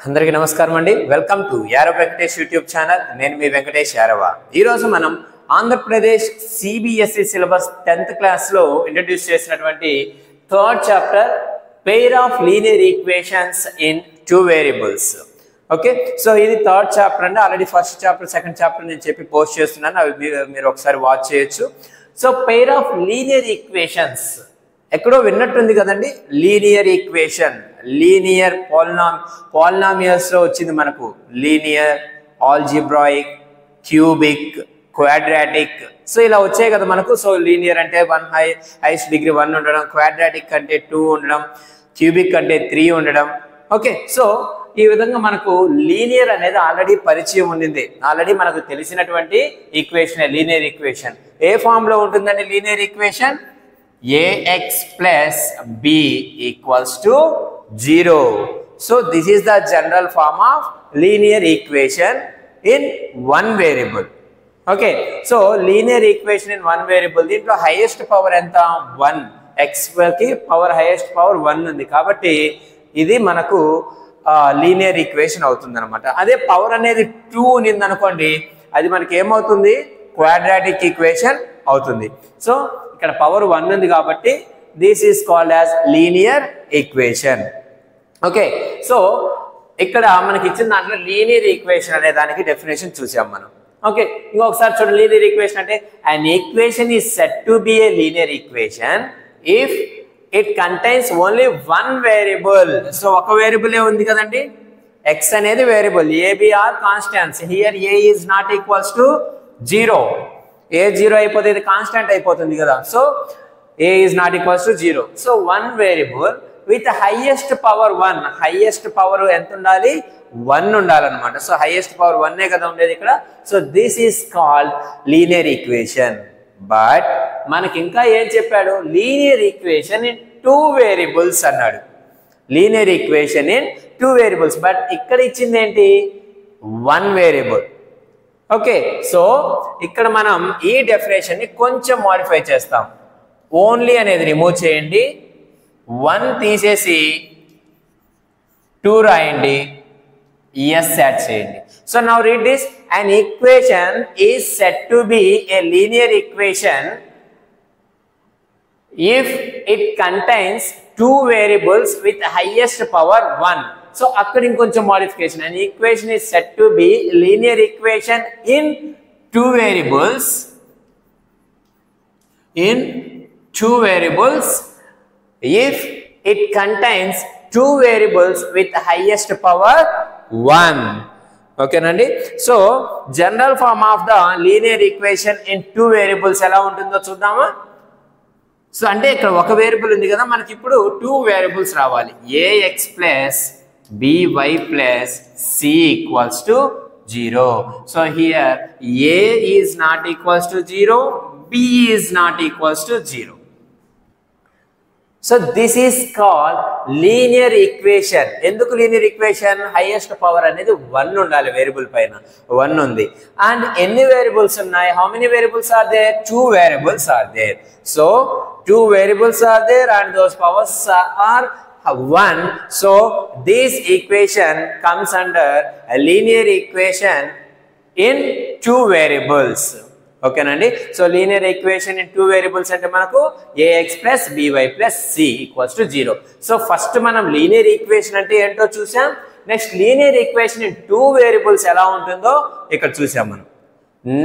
అందరికీ నమస్కారం అండి. Welcome to Yarava Venkatesh YouTube channel. నేను మీ వెంకటేష్ యారవ. ఈరోజు మనం ఆంధ్రప్రదేశ్ సిబిఎస్ఈ సిలబస్ 10th క్లాస్లో ఇంట్రడ్యూస్ చేసినటువంటి third chapter pair of linear equations in 2 variables. Okay, so ఇది థర్డ్ చాప్టర్ అండి. Already first chapter second chapter నేను చెప్పి పోస్ట్ చేస్తున్నాను, అవి మీరు ఒకసారి వాచ్ చేయొచ్చు. So pair of linear equations ఎక్కడో విన్నట్టుంది కదండి. లీనియర్ ఈక్వేషన్, లీనియర్ పాలినామియల్స్ లో వచ్చింది మనకు. Linear, algebraic, cubic, quadratic, so ఇలా వచ్చాయి కదా మనకు. సో లీనియర్ అంటే 1 హైయెస్ట్ డిగ్రీ 1 ఉండడం, క్వాడ్రాటిక్ అంటే 2 ఉండడం, క్యూబిక్ అంటే 3 ఉండడం. ఓకే, సో ఈ విధంగా మనకు లీనియర్ అనేది ఆల్రెడీ పరిచయం ఉండింది. ఆల్రెడీ మనకు తెలిసినటువంటి ఈక్వేషన్ లీనియర్ ఈక్వేషన్. ఏ ఫామ్ లో ఉంటుందండి linear equation? ax plus b equals to 0. So this is the general form of linear equation in one variable. Okay, so linear equation in one variable, దీంట్లో highest power ఎంత? 1. x కి power highest power 1 ఉంది కాబట్టి ఇది మనకు linear equation అవుతుంది అనమాట. అదే పవర్ అనేది 2 ఉంది అనుకోండి, అది మనకి ఏమవుతుంది? క్వాడ్రాటిక్ ఈక్వేషన్ అవుతుంది. సో ఇక్కడ పవర్ 1 ఉంది కాబట్టి this is called as linear equation. Okay, so ఇక్కడ మనకి ఇచ్చిన దాంట్లో లీనియర్ ఈక్వేషన్ అనే దానికి డెఫినేషన్ చూసాం మనం. ఓకే, ఇంకొకసారి చూడండి. లీనియర్ ఈక్వేషన్ అంటే an equation is said to be a linear equation if it contains only one variable. So ఒక వేరియబుల్ ఉంది కదండి, x అనేది variable, a b are constants. Here a is not equals to 0. a 0 అయిపోతే ఇది constant అయిపోతుంది కదా. So a is not equals to 0. So one variable with highest power 1. Highest power ఎంత ఉండాలి? 1 ఉండాలన్నమాట. సో హైయెస్ట్ పవర్ 1 కదా ఉండేది ఇక్కడ. So this is called linear equation. But మనకి ఇంకా ఏం చెప్పాడు? లీనియర్ ఈక్వేషన్ ఇన్ 2 వేరియబుల్స్ అన్నాడు. Linear equation in 2 variables. But ఇక్కడ ఇచ్చింది ఏంటి? 1 వేరియబుల్. ఓకే, సో ఇక్కడ మనం ఈ డెఫినేషన్ ని కొంచెం మోడిఫై చేస్తాం. ఓన్లీ అనేది రిమూవ్ చేయండి, 1 తీసేసి 2 రాయండి, ఎస్ యాడ్ చేయండి. So now read this. an equation is said to be a linear equation if it contains 2 variables with highest power 1. So అక్కడ ఇంకొంచెం modification. an equation is said to be linear equation in 2 variables if it contains 2 variables with highest power 1. ఓకేనండి. So general form of the linear equation in 2 variables ఎలా ఉంటుందో చూద్దామా. So అంటే ఇక్కడ ఒక variable ఉంది కదా మనకి, ఇప్పుడు 2 వేరియబుల్స్ రావాలి. ax plus by plus c equals to 0. So here a is not equals to 0, b is not equals to 0. So this is called linear equation. ఎందుకు లీనియర్ ఈక్వేషన్? హైయెస్ట్ పవర్ అనేది 1 ఉండాలి variable పైన. 1 ఉంది. And ఎన్ని variables ఉన్నాయి? How many variables are there? 2 variables are there. So 2 variables are there and those powers are 1. So this equation comes under a linear equation in 2 variables. Okay nandi. So linear equation in 2 variables ante manaku ax plus by plus c equals to 0. So first manam linear equation ante ento chusam. Next linear equation in 2 variables ela untundo ikkada chusam manam.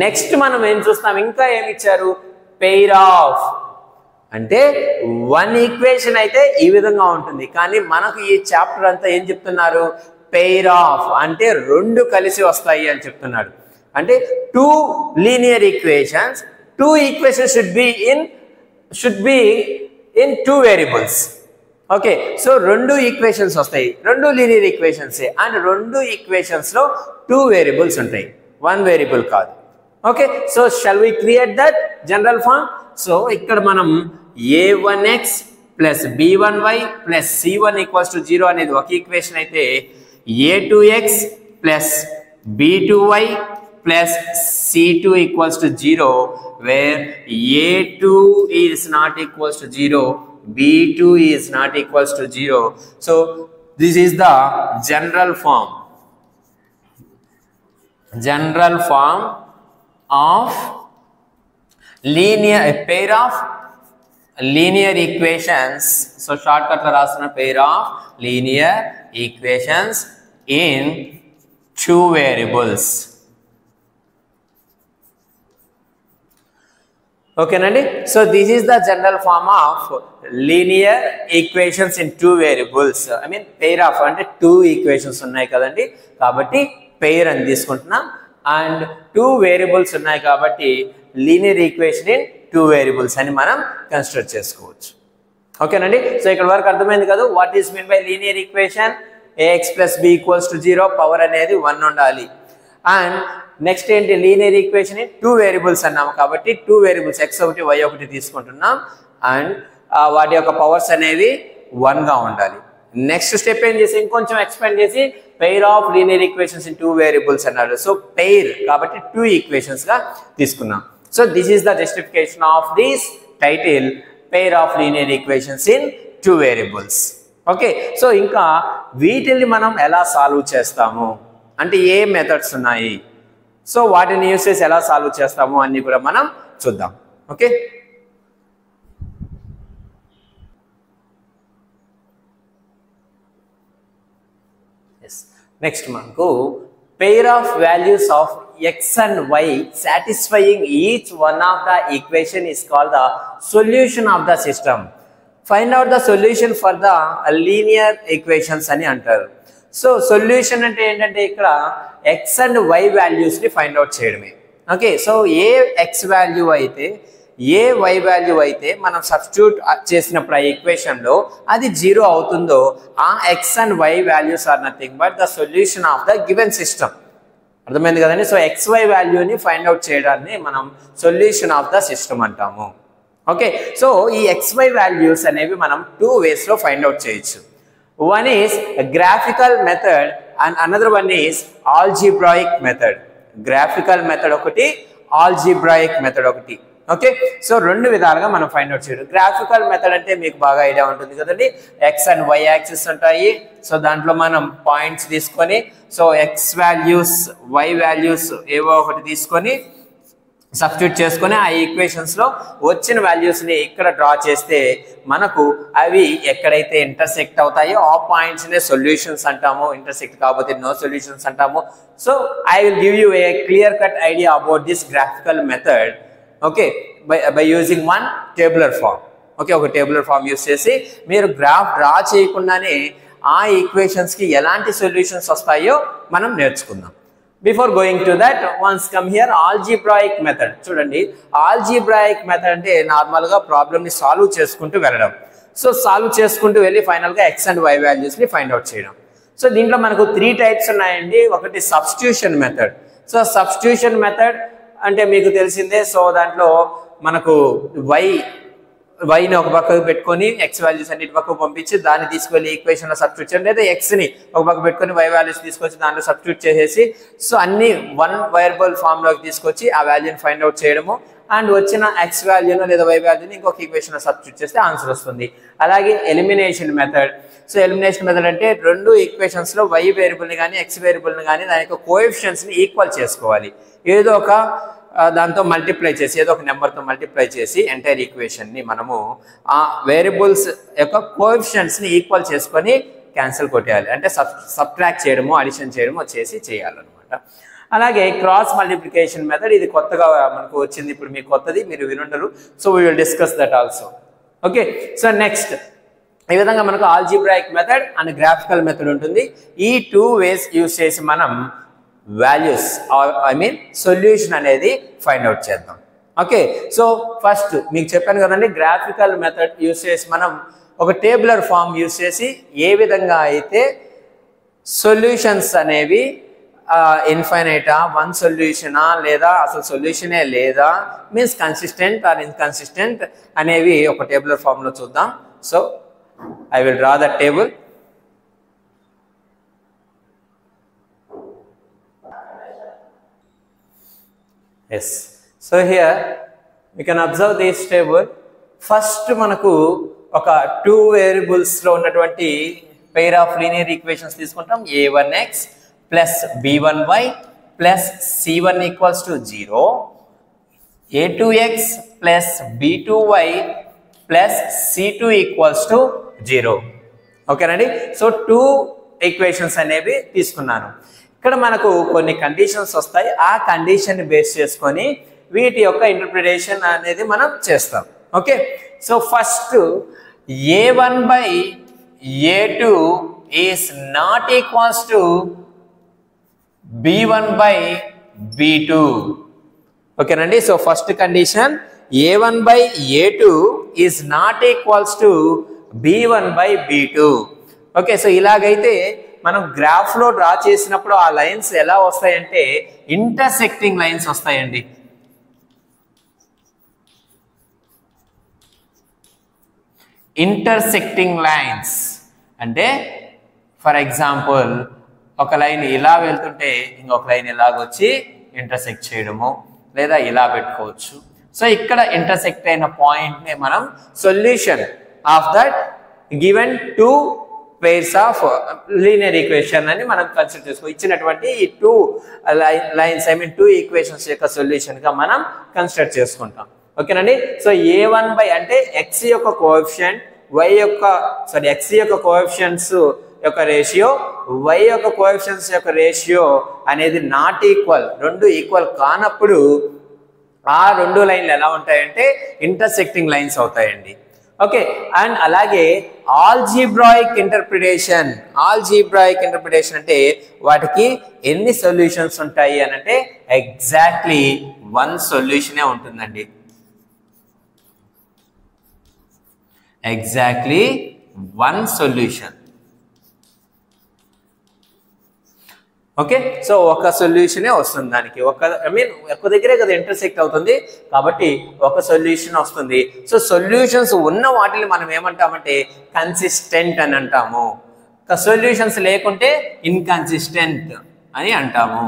Next manam em chustam, inka em icharu? Pair of అంటే 1 equation అయితే ఈ విధంగా ఉంటుంది. కానీ మనకు ఈ chapter అంతా ఏం చెప్తున్నారు? పెయిర్ ఆఫ్ అంటే 2 కలిసి వస్తాయి అని చెప్తున్నాడు. అంటే 2 linear equations, 2 equations should be in 2 variables. Okay, so 2 equations వస్తాయి, 2 లీనియర్ ఈక్వేషన్స్. అండ్ 2 ఈక్వేషన్స్ లో 2 వేరియబుల్స్ ఉంటాయి, 1 వేరియబుల్ కాదు. Okay, so shall we create that general form. So ఇక్కడ మనం a1x plus b1y plus c1 equals to 0 అనేది ఒక equation అయితే, a2x plus b2y plus c2 equals to 0 where a2 is not equals to 0, b2 is not equals to 0. So this is the general form of linear, a pair of linear equations. So shortcut la rasuna pair of linear equations in two variables. Okay nandi, so this is the general form of linear equations in two variables. I mean pair of ante two equations unnai kadandi, kabatti pair ani తీసుకుంటున్నాం, and two variables ఉన్నాయి కాబట్టి linear equation in two variables అని మనం consider చేసుకోవచ్చు. ఓకేనండి, so ఇక్కడ వరకు అర్థమైంది కదా what is mean by linear equation. ax + b = 0, power అనేది 1 ఉండాలి. అండ్ నెక్స్ట్ ఏంటి, linear equation in two variables అన్నాము కాబట్టి టూ వేరియబుల్స్ x1 y1 తీసుకుంటున్నాం, అండ్ వాటి యొక్క పవర్స్ అనేవి 1 గా ఉండాలి. నెక్స్ట్ స్టెప్ ఏం చేసి ఇంకొంచెం ఎక్స్పాండ్ చేసి pair of linear equations in two variables అన్నారు. సో పెయిర్ కాబట్టి టూ ఈక్వేషన్స్ గా తీసుకున్నాం. So this is the justification of this title, pair of linear equations in two variables. Okay, so ఇంకా వీటిని మనం ఎలా సాల్వ్ చేస్తాము అంటే ఏ మెథడ్స్ ఉన్నాయి, సో వాటిని యూస్ చేసి ఎలా సాల్వ్ చేస్తాము అన్ని కూడా మనం చూద్దాం. ఓకే, నెక్స్ట్ మనకు pair of values of x and y satisfying each one of the equation is called the solution of the system. Find out the solution for the linear equations అని అంటారు. So solution అంటే ఏంటంటే ఇక్కడ x and y values ని find out చేయడమే. Okay, so ఏ x value అయితే ఏ y value అయితే మనం సబ్స్టిట్యూట్ చేసినప్పుడు ఆ ఈక్వేషన్ లో అది 0 అవుతుందో ఆ x and y values are nothing but the solution of the given system. అర్థమైంది కదండి. సో xy వాల్యూని ఫైండ్ అవుట్ చేయడాన్ని మనం సొల్యూషన్ ఆఫ్ ద సిస్టమ్ అంటాము. ఓకే, సో ఈ xy వాల్యూస్ అనేవి మనం టూ వేస్ లో ఫైండ్ అవుట్ చేయొచ్చు. One is graphical method and another one is algebraic method. Graphical method ఒకటి, ఆల్జీబ్రాయిక్ మెథడ్ ఒకటి. ఓకే, సో రెండు విధాలుగా మనం ఫైండ్ అవుట్ చేయడం. గ్రాఫికల్ మెథడ్ అంటే మీకు బాగా ఐడియా ఉంటుంది కదండి, ఎక్స్ అండ్ వై యాక్సిస్ ఉంటాయి. సో దాంట్లో మనం పాయింట్స్ తీసుకొని so X values Y values ఏవో ఒకటి తీసుకొని సబ్స్టిట్యూట్ చేసుకొని ఆ ఈక్వేషన్స్ లో వచ్చిన వాల్యూస్ ని ఇక్కడ డ్రా చేస్తే మనకు అవి ఎక్కడైతే ఇంటర్సెక్ట్ అవుతాయో ఆ పాయింట్స్ నే సొల్యూషన్స్ అంటాము, ఇంటర్సెక్ట్ కాకపోతే నో సొల్యూషన్స్ అంటాము. So I will give you A clear cut idea about this graphical method. Okay, by using one tabular form. Okay, ఒక టేబులర్ ఫామ్ యూస్ చేసి మీరు గ్రాఫ్ డ్రా చేయకుండానే ఆ ఈక్వేషన్స్ కి ఎలాంటి సొల్యూషన్స్ వస్తాయో మనం నేర్చుకుందాం. Before going to that once come here algebraic method. చూడండి, ఆల్జీబ్రాయిక్ మెథడ్ అంటే నార్మల్ గా ప్రాబ్లమ్ ని సాల్వ్ చేసుకుంటూ వెళ్ళడం. సో సాల్వ్ చేసుకుంటూ వెళ్ళి ఫైనల్ గా ఎక్స్ అండ్ వై వాల్యూస్ ని ఫైండ్ అవుట్ చేయడం. సో దీంట్లో మనకు 3 టైప్స్ ఉన్నాయండి. ఒకటి substitution method. So substitution method అంటే మీకు తెలిసిందే. సో దాంట్లో మనకు వైని ఒక పక్కకు పెట్టుకొని ఎక్స్ వాల్యూస్ అన్నిటి పక్కకు పంపించి దాన్ని తీసుకెళ్ళి ఈక్వేషన్ లో సబ్స్టిట్యూట్ చేయడం, లేదా ఎక్స్ ని ఒక పక్క పెట్టుకొని వై వాల్యూస్ తీసుకొచ్చి దాంట్లో సబ్స్టిట్యూట్ చేసేసి సో అన్ని వన్ వేరియబుల్ ఫామ్ లోకి తీసుకొచ్చి ఆ వాల్యూని ఫైండ్ అవుట్ చేయడము, అండ్ వచ్చిన ఎక్స్ వాల్యూను లేదా వై వాల్యూని ఇంకొక ఈక్వేషన్ లో సబ్స్టిట్యూట్ చేస్తే ఆన్సర్ వస్తుంది. అలాగే elimination method. So elimination method అంటే రెండు ఈక్వేషన్స్ లో వై వేరియబుల్ ని కానీ ఎక్స్ వేరియబుల్ ని కానీ దాని యొక్క కోఎఫిషియెంట్స్ ని ఈక్వల్ చేసుకోవాలి. ఏదో ఒక దాంతో మల్టిప్లై చేసి ఏదో ఒక నెంబర్తో మల్టిప్లై చేసి ఎంటైర్ ఈక్వేషన్ ని మనము ఆ వేరియబుల్స్ యొక్క కోఎఫిషియెంట్స్ ని ఈక్వల్ చేసుకొని క్యాన్సిల్ కొట్టేయాలి. అంటే సబ్ట్రాక్ట్ చేయడము అడిషన్ చేయడము చేసి చేయాలన్నమాట. అలాగే క్రాస్ మల్టిప్లికేషన్ మెథడ్, ఇది కొత్తగా మనకు వచ్చింది, ఇప్పుడు మీకు కొత్తది, మీరు వినుండరు. So we will discuss that also. Okay, so next ఈ విధంగా మనకు algebraic method and graphical method ఉంటుంది. ఈ 2 వేస్ యూస్ చేసి మనం వాల్యూస్ ఐ మీన్ సొల్యూషన్ అనేది ఫైండ్ అవుట్ చేద్దాం. ఓకే, సో ఫస్ట్ మీకు చెప్పాను కదండి, గ్రాఫికల్ మెథడ్ యూస్ చేసి మనం ఒక టేబులర్ ఫామ్ యూస్ చేసి ఏ విధంగా అయితే సొల్యూషన్స్ అనేవి ఇన్ఫైనైటా, వన్ సొల్యూషనా, లేదా అసలు సొల్యూషనే లేదా, మీన్స్ కన్సిస్టెంట్ ఆర్ ఇన్కన్సిస్టెంట్ అనేవి ఒక టేబులర్ ఫామ్ లో చూద్దాం. So I will draw the table. Yes, so here we can observe this table. First మనకు ఒక 2 వేరియబుల్స్ లో ఉన్నటువంటి పెయిర్ ఆఫ్ లీనియర్ ఈక్వేషన్స్ తీసుకుంటాం. a1x plus b1y plus c1 equals to 0, a2x plus b2y plus c2 equals to 0. ఓకేనండి. So 2 equations అనేవి తీసుకున్నాను. ఇక్కడ మనకు కొన్ని కండిషన్స్ వస్తాయి. ఆ కండిషన్ బేస్ చేసుకొని వీటి యొక్క ఇంటర్ప్రిటేషన్ అనేది మనం చేస్తాం. Okay. So first a1 by a2 is not equals to b1 by b2. ఓకేనండి. So first condition a1 by a2 is not equals to b1 by b2. Okay. So ఇలాగైతే మనం గ్రాఫ్లో డ్రా చేసినప్పుడు ఆ లైన్స్ ఎలా వస్తాయంటే ఇంటర్సెక్టింగ్ లైన్స్ వస్తాయండి. Intersecting lines అంటే ఫర్ ఎగ్జాంపుల్ ఒక లైన్ ఇలా వెళ్తుంటే ఇంకొక లైన్ ఇలాగొచ్చి ఇంటర్సెక్ట్ చేయడము, లేదా ఇలా పెట్టుకోవచ్చు. సో ఇక్కడ ఇంటర్సెక్ట్ అయిన పాయింట్ని మనం solution of that given 2 pairs of linear equation అని మనం కన్సిడర్ చేసుకో. ఇచ్చినటువంటి ఈ 2 లైన్స్ 2 ఈక్వేషన్స్ యొక్క సొల్యూషన్గా మనం కన్సిడర్ చేసుకుంటాం. ఓకేనండి. సో a1 బై అంటే x యొక్క కోఎఫిషియంట్, x యొక్క కోఎఫిషియంట్స్ యొక్క రేషియో, y యొక్క కోఎఫిషియంట్స్ యొక్క రేషియో అనేది నాట్ ఈక్వల్, 2 ఈక్వల్ కానప్పుడు ఆ 2 లైన్లు ఎలా ఉంటాయంటే ఇంటర్సెక్టింగ్ లైన్స్ అవుతాయండి. ఓకే. అండ్ అలాగే ఆల్జీబ్రాయిక్ ఇంటర్ప్రిటేషన్ అంటే వాటికి ఎన్ని సొల్యూషన్స్ ఉంటాయి అని అంటే ఎగ్జాక్ట్లీ 1 సొల్యూషనే ఉంటుందండి. Exactly 1 solution. ఓకే. సో ఒక సొల్యూషనే వస్తుంది దానికి. ఒక దగ్గరే కదా ఇంటర్సెక్ట్ అవుతుంది కాబట్టి ఒక సొల్యూషన్ వస్తుంది. సో సొల్యూషన్స్ ఉన్న వాటిని మనం ఏమంటామంటే కన్సిస్టెంట్ అని అంటాము. సొల్యూషన్స్ లేకుంటే ఇన్కన్సిస్టెంట్ అని అంటాము.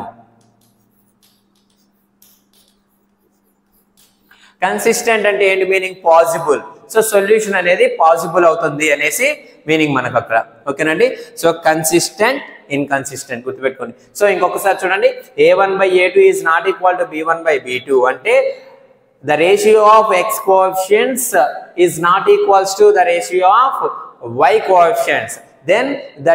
కన్సిస్టెంట్ అంటే ఏంటి మీనింగ్? పాసిబుల్. సో సొల్యూషన్ అనేది పాసిబుల్ అవుతుంది అనేసి మీనింగ్ మనకు అక్కడ. ఓకేనండి. సో కన్సిస్టెంట్, ఇన్కన్సిస్టెంట్ గుర్తుపెట్టుకోండి. సో ఇంకొకసారి చూడండి, a1 by a2 is not equal to b1 by b2 అంటే the ratio of x coefficients is not equals to the ratio of y coefficients. Then the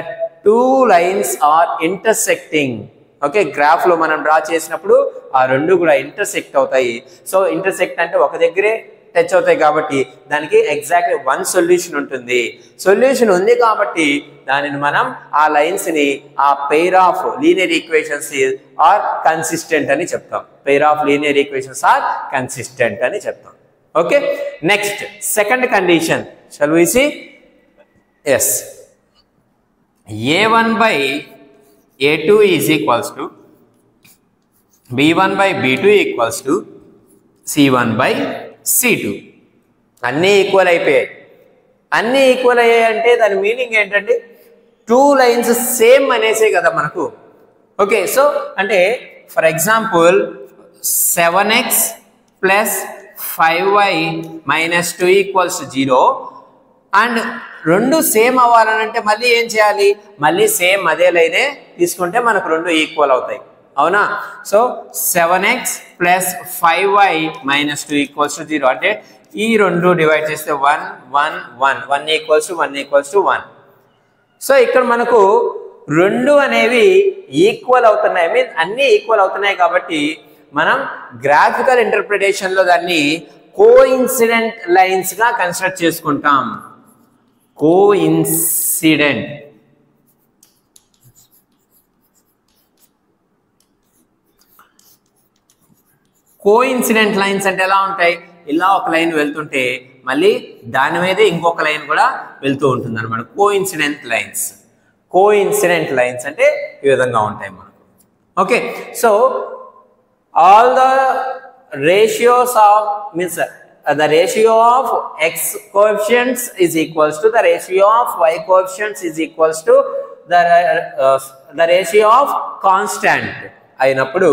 2 lines are intersecting. Okay. గ్రాఫ్లో మనం draw చేసినప్పుడు ఆ 2 కూడా intersect అవుతాయి. So intersect అంటే ఒక దగ్గరే టచ్ అవుతాయి కాబట్టి దానికి ఎగ్జాక్ట్లీ 1 సొల్యూషన్ ఉంటుంది. సొల్యూషన్ ఉంది కాబట్టి దానిని మనం ఆ లైన్స్ని ఆ pair of linear equations are consistent అని చెప్తాం. Pair of linear equations are consistent అని చెప్తాం. Okay. Next second condition shall we see. Yes, a1 by a2 is equals to b1 by b2 equals to c1 by c2. అన్నీ equal అయిపోయాయి. అన్నీ equal అయ్యాయంటే దాని meaning ఏంటంటే 2 lines same అనేసే కదా మనకు. ఓకే. సో అంటే for example 7x plus 5y minus 2 equals 0 and 2 same అవ్వాలనంటే మళ్ళీ ఏం చేయాలి? మళ్ళీ సేమ్ అదే లైనే తీసుకుంటే మనకు 2 ఈక్వల్ అవుతాయి. అవునా? So 7x plus 5y minus 2 equals to 0 అంటే ఈ 2 డివైడ్ చేస్తే 1 1 1 1 equals to 1 equals to 1. So ఇక్కడ మనకు 2 అనేవి ఈక్వల్ అవుతున్నాయి. అన్నీ ఈక్వల్ అవుతున్నాయి కాబట్టి మనం గ్రాఫికల్ ఇంటర్ప్రిటేషన్లో దాన్ని కోఇన్సిడెంట్ లైన్స్గా కన్సిడర్ చేసుకుంటాం. కోఇన్సిడెంట్. కోఇన్సిడెంట్ లైన్స్ అంటే ఎలా ఉంటాయి? ఇలా ఒక లైన్ వెళ్తుంటే మళ్ళీ దాని మీదే ఇంకొక లైన్ కూడా వెళ్తూ ఉంటుంది అనమాట. కోఇన్సిడెంట్ లైన్స్ అంటే ఈ విధంగా ఉంటాయి మనకు. Okay. So all the ratios of means the ratio of x coefficients is equals to the ratio of y coefficients is equals to the ratio of constant అయినప్పుడు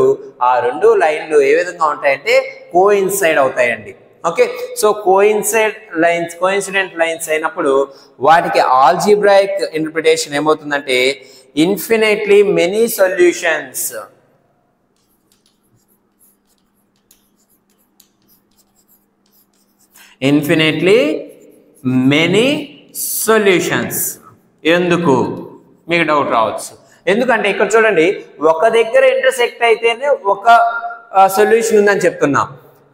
ఆ 2 లైన్లు ఏ విధంగా ఉంటాయంటే కోఇన్సైడ్ అవుతాయండి. ఓకే, సో కోఇన్సిడెంట్ లైన్స్ అయినప్పుడు వాటికి algebraic interpretation ఏమవుతుందంటే infinitely many solutions, infinitely many solutions. ఎందుకు మీకు డౌట్ రావచ్చు, ఎందుకంటే ఇక్కడ చూడండి ఒక దగ్గర ఇంటర్సెక్ట్ అయితేనే ఒక సొల్యూషన్ ఉందని చెప్తున్నాం,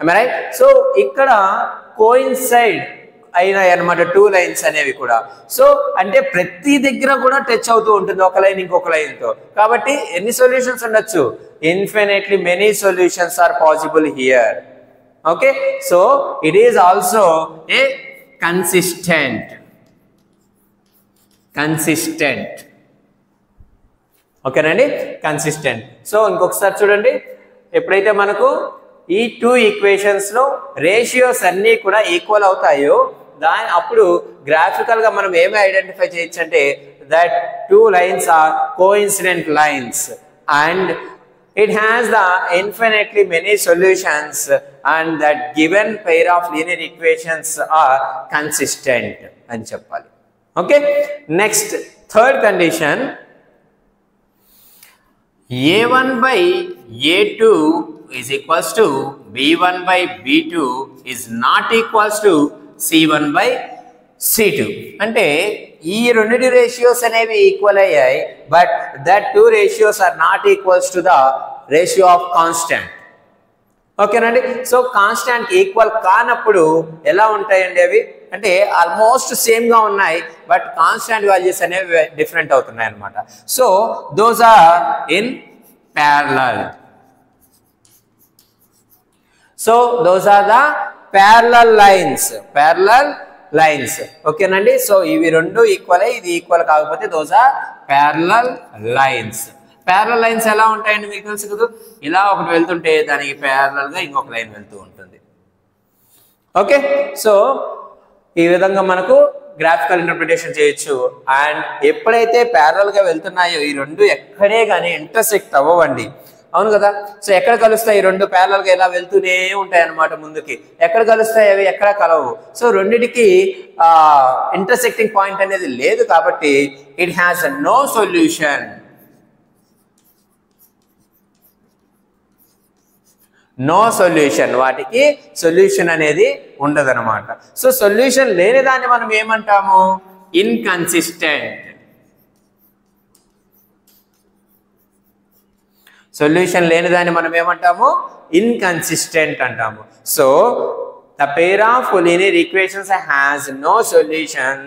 రైట్. సో ఇక్కడ కోయిన్సైడ్ అయినాయి అనమాట టూ లైన్స్ అనేవి కూడా. సో అంటే ప్రతి దగ్గర కూడా టచ్ అవుతూ ఉంటుంది ఒక లైన్ ఇంకొక లైన్తో. కాబట్టి ఎన్ని సొల్యూషన్స్ ఉండొచ్చు? Infinitely many solutions are possible here. Okay, so it is also a consistent. ఓకేనండి, కన్సిస్టెంట్. సో ఇంకొకసారి చూడండి, ఎప్పుడైతే మనకు ఈ టూ ఈక్వేషన్స్లో రేషియోస్ అన్నీ కూడా ఈక్వల్ అవుతాయో అప్పుడు గ్రాఫికల్గా మనం ఏమి ఐడెంటిఫై చేయొచ్చు అంటే that two lines are coincident lines and it has the infinitely many solutions and that given pair of linear equations are consistent అని చెప్పాలి. Okay, next third condition, a1 by a2 is equals to b1 by b2 is not equals to c1 by c2. అంటే ఈ రెండిటి ratios అనేవి equal అయ్యాయి, but that two ratios are not equals to the ratio of constant. ఓకేనండి, so constant equal కానప్పుడు ఎలా ఉంటాయండి అవి అంటే ఆల్మోస్ట్ సేమ్గా ఉన్నాయి, బట్ కాన్స్టాంట్ వాల్యూస్ అనేవి డిఫరెంట్ అవుతున్నాయి అనమాట. So those are in parallel. So those are the parallel lines. ఓకేనండి, సో ఇవి రెండు ఈక్వల్, ఇది ఈక్వల్ కాకపోతే those are parallel lines. Parallel lines ఎలా ఉంటాయండి మీకు తెలుసు కదా, ఇలా ఒకటి వెళ్తుంటే దానికి ప్యారలల్గా ఇంకొక లైన్ వెళ్తూ ఉంటుంది. ఓకే, సో ఈ విధంగా మనకు గ్రాఫికల్ ఇంటర్ప్రిటేషన్ చేయొచ్చు. అండ్ ఎప్పుడైతే ప్యారలల్గా వెళ్తున్నాయో ఈ రెండు ఎక్కడే కానీ ఇంటర్సెక్ట్ అవ్వండి, అవును కదా. సో ఎక్కడ కలుస్తాయి? ఈ రెండు ప్యారలల్గా ఇలా వెళ్తూనే ఉంటాయి అన్నమాట ముందుకి. ఎక్కడ కలుస్తాయి అవి? ఎక్కడ కలవు. సో రెండిటికి ఇంటర్సెక్టింగ్ పాయింట్ అనేది లేదు కాబట్టి ఇట్ హ్యాస్ నో సొల్యూషన్. వాటికి సొల్యూషన్ అనేది ఉండదన్నమాట. సో సొల్యూషన్ లేని దాన్ని మనం ఏమంటాము? ఇన్కన్సిస్టెంట్. సొల్యూషన్ లేని దాన్ని మనం ఏమంటాము? ఇన్కన్సిస్టెంట్ అంటాము. So the pair of linear equations has no solution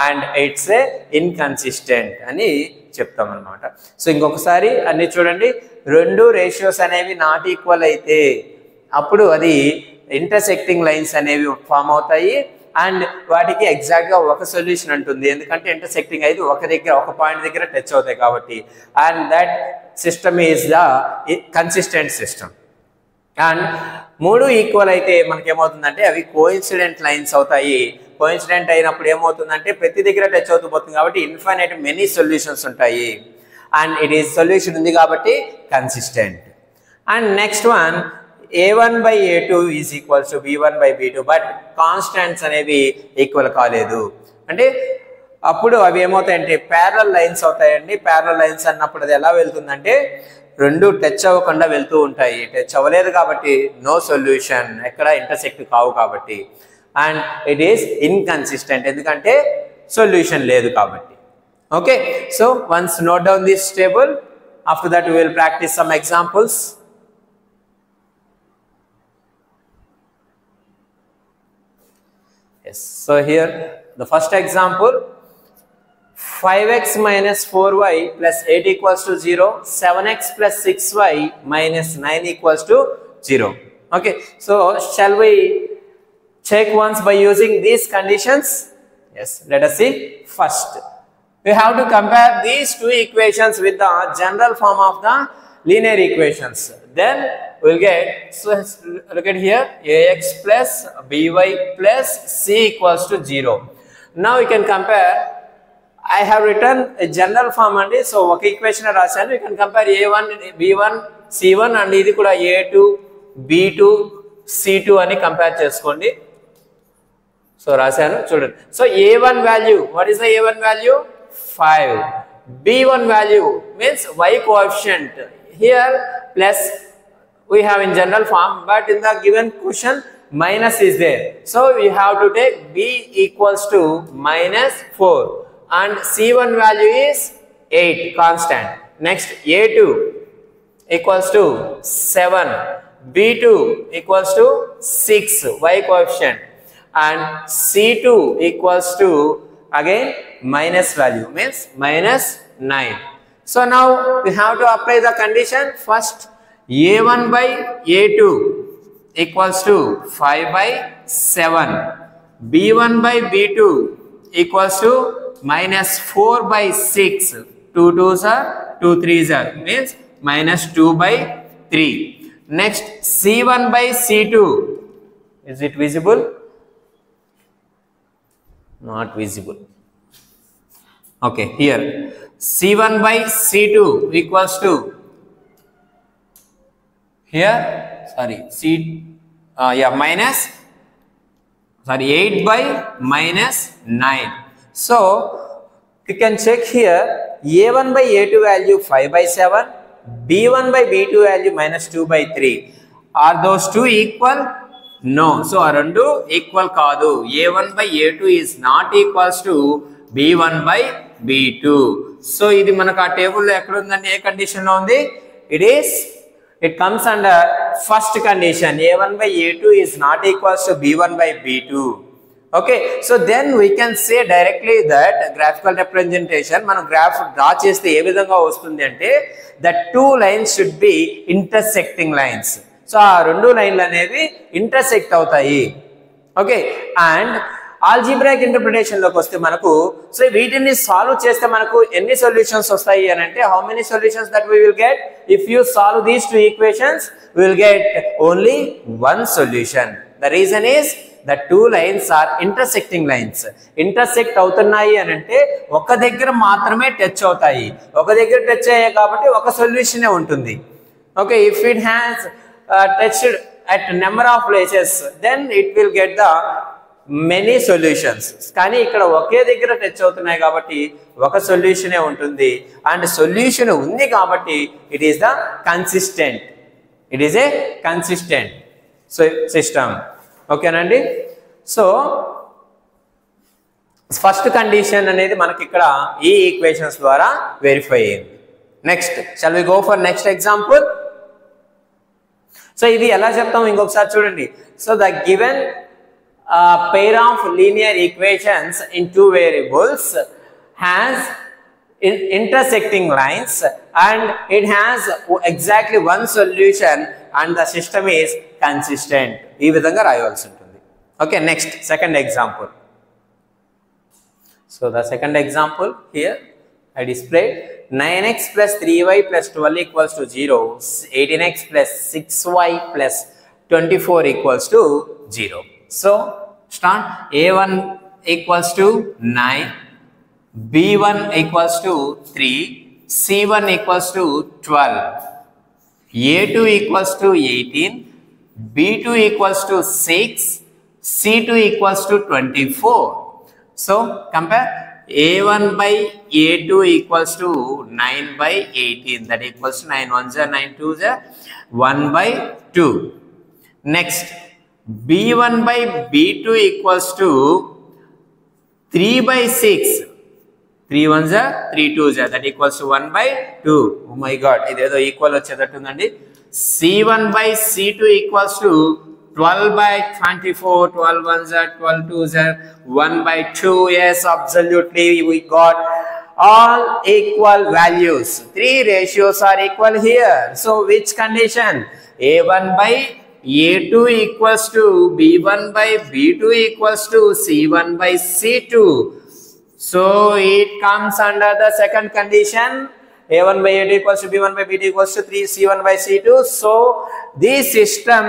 and it's a inconsistent అని చెప్తాం అనమాట. సో ఇంకొకసారి అన్ని చూడండి, రెండు రేషియోస్ అనేవి నాట్ ఈక్వల్ అయితే అప్పుడు అది ఇంటర్సెక్టింగ్ లైన్స్ అనేవి ఫామ్ అవుతాయి అండ్ వాటికి ఎగ్జాక్ట్గా ఒక సొల్యూషన్ ఉంటుంది, ఎందుకంటే ఇంటర్సెక్టింగ్ అయితే ఒక పాయింట్ దగ్గర టచ్ అవుతాయి కాబట్టి. And that system is the consistent system. And మూడు ఈక్వల్ అయితే మనకేమవుతుందంటే అవి కోఇన్సిడెంట్ లైన్స్ అవుతాయి. కోఇన్సిడెంట్ అయినప్పుడు ఏమవుతుందంటే ప్రతి దగ్గర టచ్ అవుతూ పోతుంది కాబట్టి ఇన్ఫైనైట్ మెనీ సొల్యూషన్స్ ఉంటాయి అండ్ ఇట్ ఈస్ సొల్యూషన్ ఉంది కాబట్టి consistent. And next one, a1 by a2 is equals to b1 by b2 but constants అనేవి ఈక్వల్ కాలేదు అంటే అప్పుడు అవి ఏమవుతాయంటే ప్యారలల్ లైన్స్ అవుతాయండి. ప్యారలల్ లైన్స్ అన్నప్పుడు అది ఎలా వెళ్తుందంటే రెండు టచ్ అవ్వకుండా వెళ్తూ ఉంటాయి. టచ్ అవ్వలేదు కాబట్టి నో సొల్యూషన్, ఎక్కడ ఇంటర్సెక్ట్ కావు కాబట్టి. అండ్ ఇట్ ఈస్ ఇన్కన్సిస్టెంట్ ఎందుకంటే సొల్యూషన్ లేదు కాబట్టి. Okay, so once note down this table, after that we will practice some examples. Yes, so here the first example, 5x minus 4y plus 8 equals to 0, 7x plus 6y minus 9 equals to 0. Okay, so shall we check once by using these conditions? Yes, let us see. First, we have to compare these two equations with the general form of the linear equations. Then we'll get, so look at here, ax plus by plus c equals to 0. Now we can compare. I have written a general form and so ఒక equation రాశాను. We can compare a1 b1 c1 and ఇది కూడా a2 b2 C2 అని compare చేసుకోండి. So రాశాను చూడండి. So A1 value, what is the A1 value? 5. B1 value means y coefficient. Here plus we have in general form, but in the given question minus is there. So we have to take B equals to -4 and C1 value is 8 constant. Next A2 equals to 7, B2 equals to 6 y coefficient, and C2 equals to again minus value means -9. So now we have to apply the condition. First A1 by A2 equals to 5 by 7, B1 by B2 equals to -4 by 6, 2 2s are 2 3s are means -2 by 3. Next C1 by C2, is it visible? Not visible. Okay, here C1 by C2 equals to, here sorry -8 by -9. So you can check here A1 by A2 value 5 by 7, B1 by B2 value -2 by 3. Are those two equal? No. So ఆ రెండు equal కాదు. A1 by A2 is not equals to B1 by B2. So ఇది మనకు ఆ టేబుల్లో ఎక్కడ ఉందండి? ఏ condition లో ఉంది? It comes under first condition. A1 by A2 is not equals to B1 by B2. Okay, so then we can say directly that graphical representation, మనం graph draw చేస్తే ఏ విధంగా వస్తుంది అంటే, the two lines should be intersecting lines. So ఆ రెండు లైన్లు అనేవి intersect అవుతాయి. ఓకే, అండ్ ఆల్జీబ్రాయిక్ ఇంటర్ప్రిటేషన్ లోకి వస్తే మనకు, సో వీటిని సాల్వ్ చేస్తే మనకు ఎన్ని సొల్యూషన్స్ వస్తాయి అని అంటే, how many solutions that we will get? If you solve these two equations we will get only one solution. The reason is the two lines are intersecting lines. Intersect అవుతున్నాయి అని అంటే ఒక దగ్గర మాత్రమే టచ్ అవుతాయి. ఒక దగ్గర టచ్ అయ్యాయి కాబట్టి ఒక సొల్యూషనే ఉంటుంది. Okay, if it has touched at number of places, then it will get the many solutions. కానీ ఇక్కడ ఒకే దగ్గర టచ్ అవుతున్నాయి కాబట్టి ఒక సొల్యూషనే ఉంటుంది. అండ్ సొల్యూషన్ ఉంది కాబట్టి it is the consistent. It is a consistent system. ఓకేనండి. సో ఫస్ట్ కండిషన్ అనేది మనకి ఇక్కడ ఈ ఈక్వేషన్స్ ద్వారా వెరిఫై అయ్యింది. Next shall we go for next example. So ఇది ఎలా చెప్తాం ఇంకొకసారి చూడండి. So the given pair of linear equations in two variables has intersecting lines and it has exactly one solution and the system is consistent. ఈ విధంగా రాయవలసి ఉంటుంది. Okay, next second example. So the second example here I displayed 9x plus 3y plus 12 equals to 0, 18x plus 6y plus 24 equals to 0. So start. A1 equals to 9, B1 equals to 3, C1 equals to 12, A2 equals to 18, B2 equals to 6, C2 equals to 24. So compare. A1 by A2 equals to 9 by 18, that equals to 9 1s are 9 2s are 1 by 2. Next B1 by B2 equals to 3 by 6, 3 1s are 3 2s are, that equals to 1 by 2. Oh my god, idedo equal vachedatunnandi. C1 by C2 equals to 12 by 24, 12 1s are 12 2s are 1 by 2. Yes, absolutely, we got all equal values. Three ratios are equal here. So which condition? A1 by A2 equals to B1 by B2 equals to C1 by C2. So it comes under the second condition. A1 by A2 equals to B1 by B2 equals to 3 C1 by C2. So these system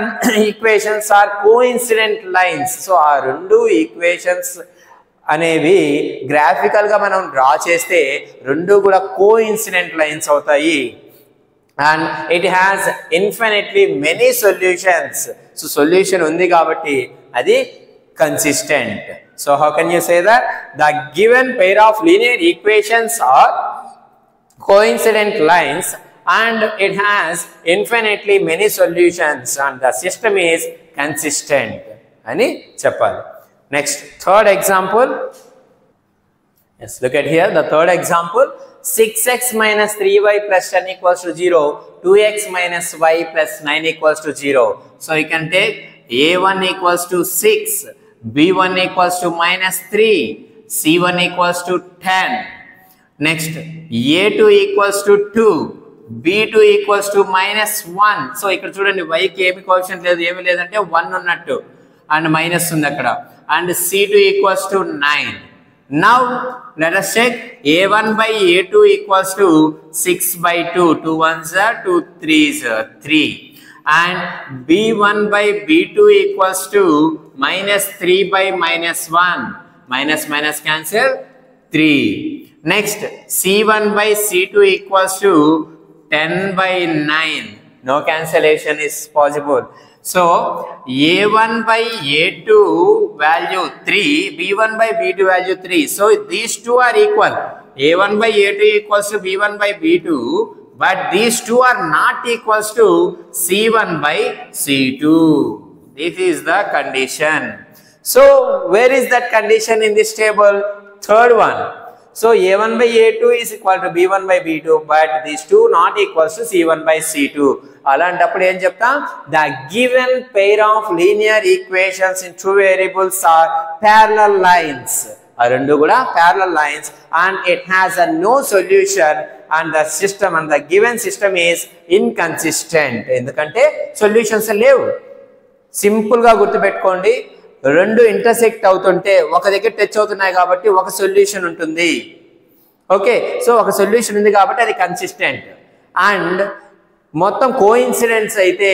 equations are coincident lines. So ఆ రెండు equations అనేవి graphical గా మనం draw చేస్తే రెండు కూడా coincident lines అవుతాయి. And it has infinitely many solutions. So solution ఉంది కాబట్టి అది consistent. So how can you say that the given pair of linear equations are coincident lines and it has infinitely many solutions and the system is consistent ani cheppali. Next, third example. Yes, look at here, the third example. 6x minus 3y plus 10 equals to 0, 2x minus y plus 9 equals to 0. So you can take a1 equals to 6, b1 equals to minus 3, c1 equals to 10. Next, a2 equals to 2, b2 equals to minus 1. So ఇక్కడ చూడండి y కి ఏమి coefficient లేదు, ఏమీ లేదంటే 1 ఉన్నట్టు and minus ఉంది అక్కడ. And c2 equals to 9. Now let us check a1 by a2 equals to 6 by 2. 2 1s are 2 3s are 3. And b1 by b2 equals to minus 3 by minus 1. Minus minus cancel 3. Next, c1 by c2 equals to 10 by 9. No cancellation is possible. So a1 by a2 value 3, b1 by b2 value 3. So these two are equal. a1 by a2 equals to b1 by b2, but these two are not equals to c1 by c2. This is the condition. So where is that condition in this table? Third one. So a1 by a2 is equal to b1 by b2, but these two not equals to c1 by c2. అలాంటప్పుడు ఏం చెప్తాం? The given pair of linear equations in two variables are parallel lines. ఆ రెండు కూడా parallel lines and it has a no solution and the system and the given system is inconsistent. ఎందుకంటే solutions లేవు. Simple గా గుర్తుపెట్టుకోండి, రెండు intersect అవుతుంటే ఒక దగ్గర టచ్ అవుతున్నాయి కాబట్టి ఒక సొల్యూషన్ ఉంటుంది. ఓకే, సో ఒక సొల్యూషన్ ఉంది కాబట్టి అది కన్సిస్టెంట్. అండ్ మొత్తం కోఇన్సిడెంట్స్ అయితే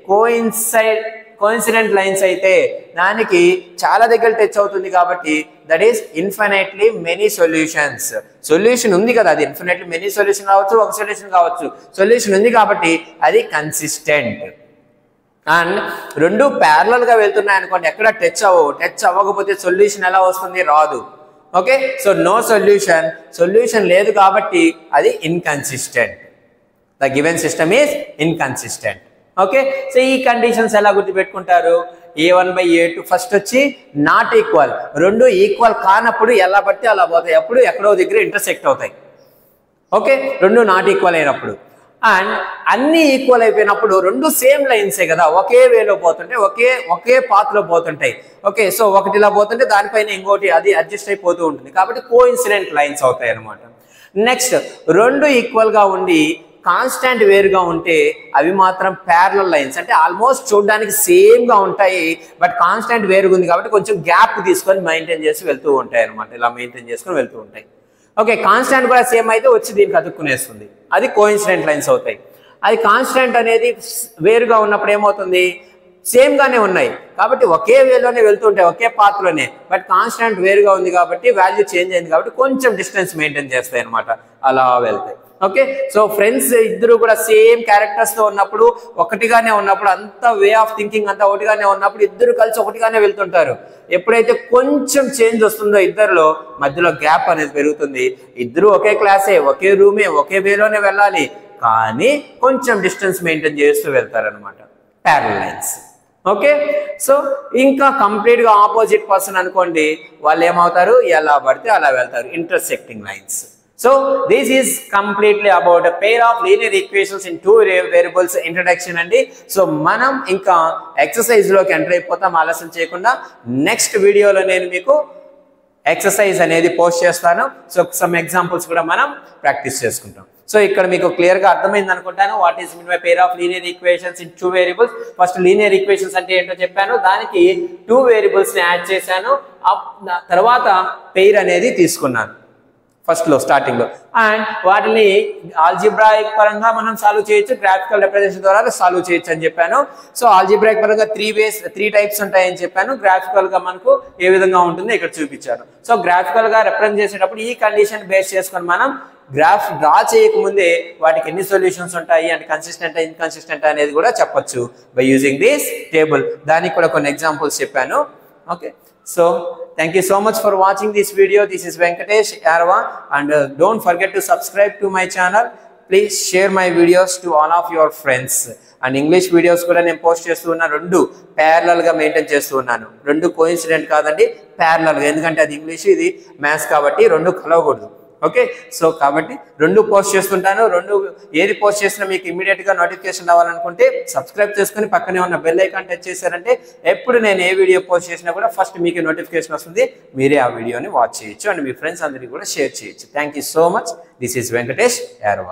కోఇన్సిడెంట్ లైన్స్ అయితే దానికి చాలా దగ్గర టచ్ అవుతుంది కాబట్టి that is infinitely many solutions. Solution ఉంది కదా, అది ఇన్ఫినైట్లీ మెనీ సొల్యూషన్ కావచ్చు, ఒక సొల్యూషన్ కావచ్చు. సొల్యూషన్ ఉంది కాబట్టి అది కన్సిస్టెంట్. అండ్ రెండు ప్యారలల్ గా వెళ్తున్నాయి అనుకోండి, ఎక్కడ టచ్ అవ్వకపోతే సొల్యూషన్ ఎలా వస్తుంది? రాదు. ఓకే, సో నో సొల్యూషన్ లేదు కాబట్టి అది inconsistent. The given system is inconsistent. Okay, so ఈ కండిషన్స్ ఎలా గుర్తుపెట్టుకుంటారు? a1 by a2 ఫస్ట్ వచ్చి నాట్ ఈక్వల్. రెండు ఈక్వల్ కానప్పుడు ఎలా పడితే అలా పోతాయి, అప్పుడు ఎక్కడో దగ్గర ఇంటర్సెక్ట్ అవుతాయి. ఓకే, రెండు నాట్ ఈక్వల్ అయినప్పుడు. అండ్ అన్ని ఈక్వల్ అయిపోయినప్పుడు రెండు సేమ్ లైన్సే కదా, ఒకే వేలో పోతుంటాయి, ఒకే పాత్ లో పోతుంటాయి. ఓకే, సో ఒకటిలా పోతుంటే దానిపైన ఇంకోటి అది అడ్జస్ట్ అయిపోతూ ఉంటుంది కాబట్టి కోఇన్సిడెంట్ లైన్స్ అవుతాయి అనమాట. నెక్స్ట్, రెండు ఈక్వల్ గా ఉండి కాన్స్టాంట్ వేరుగా ఉంటే అవి మాత్రం ప్యారలల్ లైన్స్, అంటే ఆల్మోస్ట్ చూడడానికి సేమ్ గా ఉంటాయి బట్ కాన్స్టాంట్ వేరుగా ఉంది కాబట్టి కొంచెం గ్యాప్ తీసుకొని మెయింటైన్ చేసి వెళ్తూ ఉంటాయి అనమాట. ఇలా మెయింటైన్ చేసుకొని వెళ్తూ ఉంటాయి. ఓకే, కాన్స్టాంట్ కూడా సేమ్ అయితే వచ్చి దీనికి అతుక్కునేస్తుంది, అది కోఇన్సిడెంట్ లైన్స్ అవుతాయి. అది కాన్స్టాంట్ అనేది వేరుగా ఉన్నప్పుడు ఏమవుతుంది? సేమ్ గానే ఉన్నాయి కాబట్టి ఒకే వేలోనే వెళ్తుంటాయి, ఒకే పాత్ లోనే, బట్ కాన్స్టాంట్ వేరుగా ఉంది కాబట్టి వాల్యూ చేంజ్ అయింది కాబట్టి కొంచెం డిస్టెన్స్ మెయింటైన్ చేస్తాయి అనమాట, అలా వెళ్తాయి. ఓకే, సో ఫ్రెండ్స్ ఇద్దరు కూడా సేమ్ క్యారెక్టర్స్ తో ఉన్నప్పుడు, ఒకటిగానే ఉన్నప్పుడు, అంత వే ఆఫ్ థింకింగ్ అంతా ఒకటిగానే ఉన్నప్పుడు ఇద్దరు కలిసి ఒకటిగానే వెళ్తుంటారు. ఎప్పుడైతే కొంచెం చేంజ్ వస్తుందో ఇద్దరిలో మధ్యలో గ్యాప్ అనేది పెరుగుతుంది. ఇద్దరు ఒకే క్లాసే, ఒకే రూమే, ఒకే వేలోనే వెళ్ళాలి కానీ కొంచెం డిస్టెన్స్ మెయింటైన్ చేస్తూ వెళ్తారనమాట, ప్యారలల్ లైన్స్. ఓకే, సో ఇంకా కంప్లీట్ గా ఆపోజిట్ పర్సన్ అనుకోండి, వాళ్ళు ఏమవుతారు? ఎలా పడితే అలా వెళ్తారు, intersecting lines. So this is completely about a pair of linear equations in two variables introduction andi. So manam inka exercise loki enter ayipotam ఆలస్యం చేయకుండా. నెక్స్ట్ వీడియోలో నేను మీకు ఎక్సర్సైజ్ అనేది పోస్ట్ చేస్తాను. సో సమ్ ఎగ్జాంపుల్స్ కూడా మనం ప్రాక్టీస్ చేసుకుంటాం. సో ఇక్కడ మీకు క్లియర్ గా అర్థమైంది అనుకుంటాను what is mean by pair of linear equations in two variables. First linear equations అంటే ఏంటో చెప్పాను, దానికి టూ వేరియబుల్స్ ని యాడ్ చేశాను, తర్వాత పెయిర్ అనేది తీసుకున్నాను ఫస్ట్ లో స్టార్టింగ్ లో. అండ్ వాటిని ఆల్జీబ్రాయిక్ పరంగా మనం సాల్వ్ చేయొచ్చు, గ్రాఫికల్ రిప్రజెంటేషన్ ద్వారా సాల్వ్ చేయొచ్చు అని చెప్పాను. సో ఆల్జీబ్రాయిక్ పరంగా త్రీ టైప్స్ ఉంటాయని చెప్పాను, గ్రాఫికల్ గా మనకు ఏ విధంగా ఉంటుందో ఇక్కడ చూపించాను. సో గ్రాఫికల్ గా రిప్రజెంట్ చేసేటప్పుడు ఈ కండిషన్ బేస్ చేసుకొని మనం గ్రాఫ్ డ్రా చేయకముందే వాటికి ఎన్ని సొల్యూషన్స్ ఉంటాయి అండ్ కన్సిస్టెంట్ ఇన్కన్సిస్టెంట్ అనేది కూడా చెప్పొచ్చు బై యూజింగ్ దిస్ టేబుల్. దానికి కూడా కొన్ని ఎగ్జాంపుల్స్ చెప్పాను. Okay, so thank you so much for watching this video. This is Venkatesh Yarava, and don't forget to subscribe to my channel. Please share my videos to all of your friends. And English videos కూడా నేను post చేస్తూ ఉన్నా, రెండు parallel గా maintain చేస్తూ ఉన్నాను. రెండు coincident కాదండి, ప్యారలల్ గా, ఎందుకంటే అది ఇంగ్లీష్ ఇది మ్యాథ్స్ కాబట్టి రెండు కలవకూడదు. ఓకే, సో కాబట్టి రెండు పోస్ట్ చేస్తుంటాను. రెండు ఏది పోస్ట్ చేసినా మీకు ఇమీడియట్ గా నోటిఫికేషన్ రావాలనుకుంటే సబ్స్క్రైబ్ చేసుకుని పక్కనే ఉన్న బెల్ ఐకాన్ టచ్ చేశారంటే ఎప్పుడు నేను ఏ వీడియో పోస్ట్ చేసినా కూడా ఫస్ట్ మీకు నోటిఫికేషన్ వస్తుంది. మీరే ఆ వీడియోని వాచ్ చేయొచ్చు అండ్ మీ ఫ్రెండ్స్ అందరికీ కూడా షేర్ చేయొచ్చు. Thank you so much. This is Venkatesh Yarava.